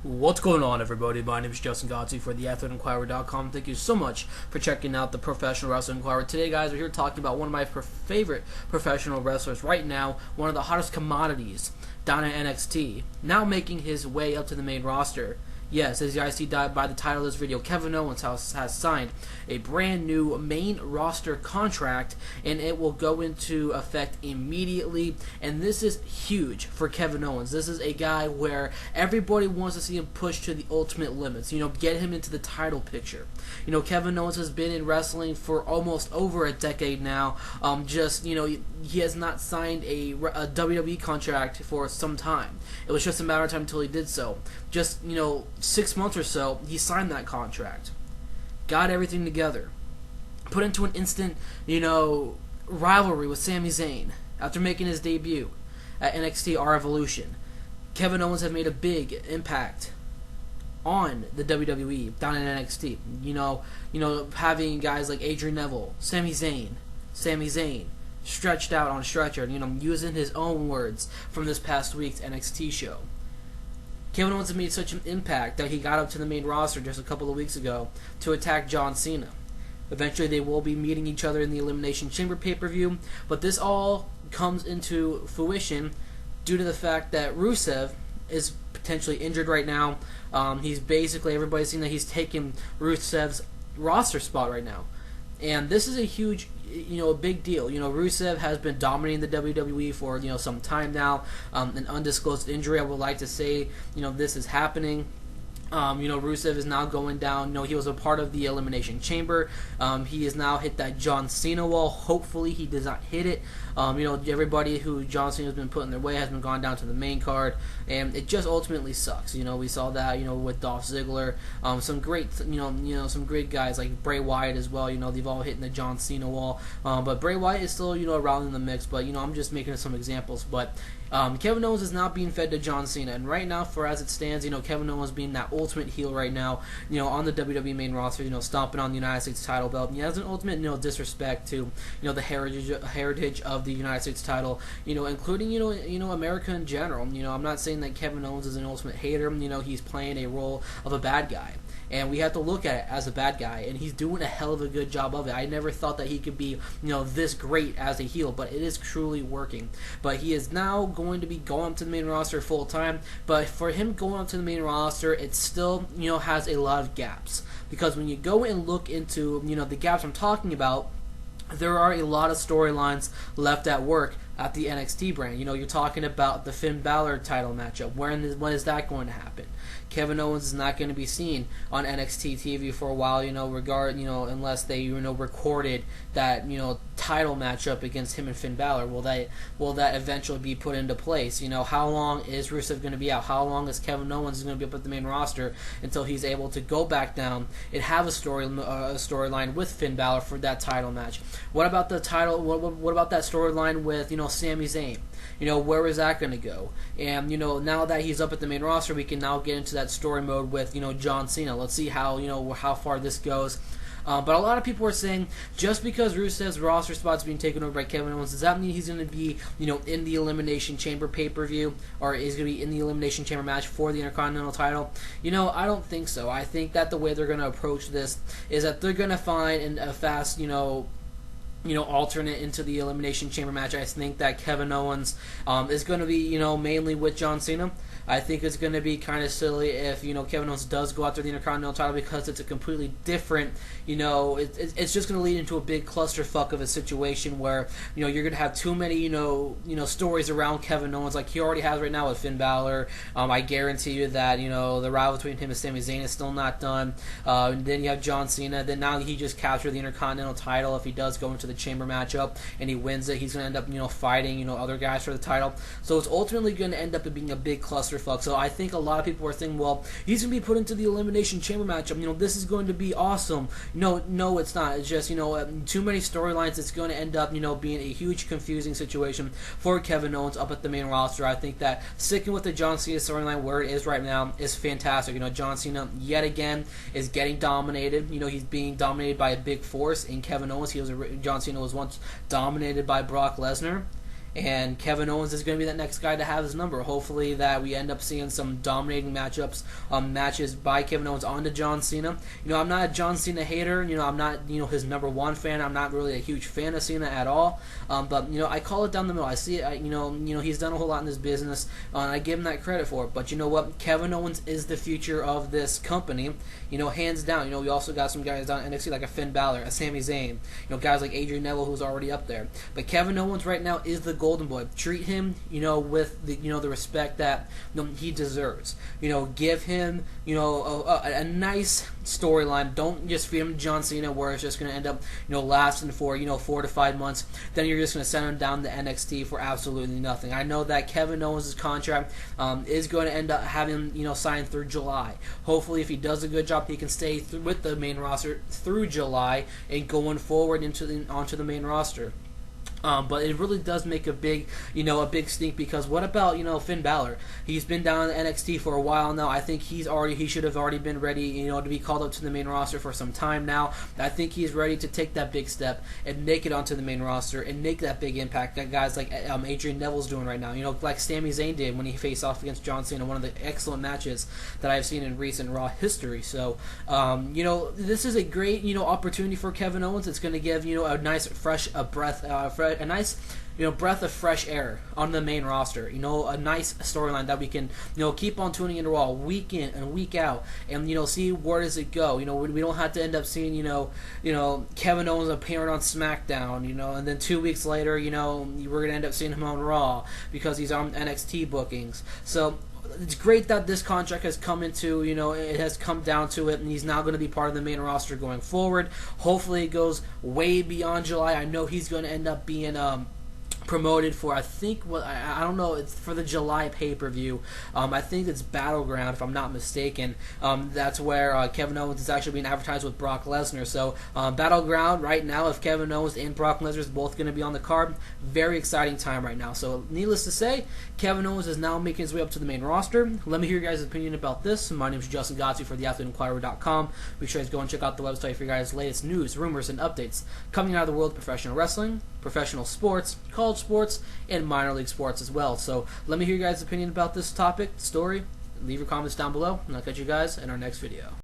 What's going on, everybody? My name is Justin Gotti for theathleteinquirer.com. Thank you so much for checking out the Professional Wrestling Inquirer. Today, guys, we're here talking about one of my favorite professional wrestlers right now, one of the hottest commodities down at NXT, now making his way up to the main roster. Yes, as you guys see by the title of this video, Kevin Owens has signed a brand new main roster contract, and it will go into effect immediately. And this is huge for Kevin Owens. This is a guy where everybody wants to see him push to the ultimate limits. Get him into the title picture. Kevin Owens has been in wrestling for almost over a decade now. He has not signed a WWE contract for some time. It was just a matter of time until he did so. 6 months or so, he signed that contract. Got everything together. Put into an instant, rivalry with Sami Zayn after making his debut at NXT Our Evolution. Kevin Owens has made a big impact on the WWE down in NXT. Having guys like Adrian Neville, Sami Zayn, stretched out on a stretcher, using his own words from this past week's NXT show. Kevin Owens has made such an impact that he got up to the main roster just a couple of weeks ago to attack John Cena. Eventually they will be meeting each other in the Elimination Chamber pay-per-view, but this all comes into fruition due to the fact that Rusev is potentially injured right now. He's basically, everybody's seen that he's taken Rusev's roster spot right now. And this is a huge, a big deal. Rusev has been dominating the WWE for, some time now. An undisclosed injury, I would like to say, this is happening. Rusev is now going down. He was a part of the Elimination Chamber. He has now hit that John Cena wall. Hopefully he does not hit it. Everybody who John Cena has been put in their way has been gone down to the main card, and it just ultimately sucks. We saw that, with Dolph Ziggler. Some great, some great guys like Bray Wyatt as well. They've all hit the John Cena wall. But Bray Wyatt is still, around in the mix. But I'm just making some examples. But Kevin Owens is not being fed to John Cena, and right now, for as it stands, Kevin Owens being that ultimate heel right now, on the WWE main roster, stomping on the United States title belt. And he has an ultimate, disrespect to, the heritage of the United States title, including, America in general. I'm not saying that Kevin Owens is an ultimate hater. He's playing a role of a bad guy, and we have to look at it as a bad guy, and he's doing a hell of a good job of it. I never thought that he could be, this great as a heel, but it is truly working. But he is now going to be going up to the main roster full time, but for him going up to the main roster, it still, has a lot of gaps, because when you go and look into, the gaps I'm talking about, there are a lot of storylines left at work at the NXT brand. You're talking about the Finn Balor title matchup. When is that going to happen? Kevin Owens is not going to be seen on NXT TV for a while, unless they, recorded that, title matchup against him and Finn Balor. Will that eventually be put into place? How long is Rusev going to be out? How long is Kevin Owens going to be up at the main roster until he's able to go back down and have a storyline with Finn Balor for that title match? What about the title? What about that storyline with, Sami Zayn? Where is that going to go? And, now that he's up at the main roster, we can now get into that story mode with, John Cena. Let's see how far this goes. But a lot of people are saying, just because Rusev's roster spot's being taken over by Kevin Owens, does that mean he's going to be, in the Elimination Chamber pay-per-view, or is going to be in the Elimination Chamber match for the Intercontinental title? I don't think so. I think that the way they're going to approach this is that they're going to find a fast, alternate into the Elimination Chamber match. I think that Kevin Owens is going to be, mainly with John Cena. I think it's going to be kind of silly if, Kevin Owens does go after the Intercontinental title, because it's a completely different, it's just going to lead into a big clusterfuck of a situation where, you're going to have too many, stories around Kevin Owens like he already has right now with Finn Balor. I guarantee you that, the rivalry between him and Sami Zayn is still not done. Then you have John Cena. Then now he just captured the Intercontinental title. If he does go into the Chamber matchup and he wins it, he's going to end up, fighting, other guys for the title. So it's ultimately going to end up being a big clusterfuck. So I think a lot of people are thinking, well, he's going to be put into the Elimination Chamber matchup. This is going to be awesome. No, it's not. It's just, too many storylines. It's going to end up, being a huge confusing situation for Kevin Owens up at the main roster. I think that sticking with the John Cena storyline where it is right now is fantastic. John Cena, yet again, is getting dominated. He's being dominated by a big force in Kevin Owens. John Cena was once dominated by Brock Lesnar. and Kevin Owens is going to be that next guy to have his number. Hopefully that we end up seeing some dominating matches by Kevin Owens onto John Cena. I'm not a John Cena hater. I'm not his number one fan. I'm not really a huge fan of Cena at all. But I call it down the middle. I see it. He's done a whole lot in this business, and I give him that credit for it. But you know what? Kevin Owens is the future of this company. Hands down. We also got some guys on NXT like a Finn Balor, a Sami Zayn. Guys like Adrian Neville, who's already up there. But Kevin Owens right now is the golden boy. Treat him, with the respect that he deserves. Give him, a nice storyline. Don't just feed him John Cena, where it's just going to end up, lasting for 4 to 5 months. Then you're just going to send him down to NXT for absolutely nothing. I know that Kevin Owens' contract is going to end up having him, signed through July. Hopefully, if he does a good job, he can stay with the main roster through July and going forward onto the main roster. But it really does make a big stink, because what about Finn Balor? He's been down in NXT for a while now. I think he should have already been ready to be called up to the main roster for some time now. I think he's ready to take that big step and make it onto the main roster and make that big impact that guys like Adrian Neville's doing right now. Like Sami Zayn did when he faced off against John Cena, one of the excellent matches that I've seen in recent Raw history. So this is a great opportunity for Kevin Owens. It's going to give a nice fresh breath of fresh air on the main roster. A nice storyline that we can keep on tuning into Raw week in and week out, and see where does it go. We don't have to end up seeing Kevin Owens appearing on SmackDown, and then 2 weeks later we're gonna end up seeing him on Raw because he's on NXT bookings. So it's great that this contract has come into, it has come down to it, and he's now going to be part of the main roster going forward. Hopefully it goes way beyond July. I know he's going to end up being promoted for, I think, I don't know, it's for the July pay-per-view. I think it's Battleground, if I'm not mistaken. That's where Kevin Owens is actually being advertised with Brock Lesnar. So Battleground right now, if Kevin Owens and Brock Lesnar is both going to be on the card, very exciting time right now. So needless to say, Kevin Owens is now making his way up to the main roster. Let me hear your guys' opinion about this. My name is Justin Godsey for theathleteinquirer.com. Be sure to go and check out the website for your guys' latest news, rumors, and updates coming out of the world of professional wrestling, professional sports, college sports, and minor league sports as well. So let me hear your guys' opinion about this topic, story. Leave your comments down below, and I'll catch you guys in our next video.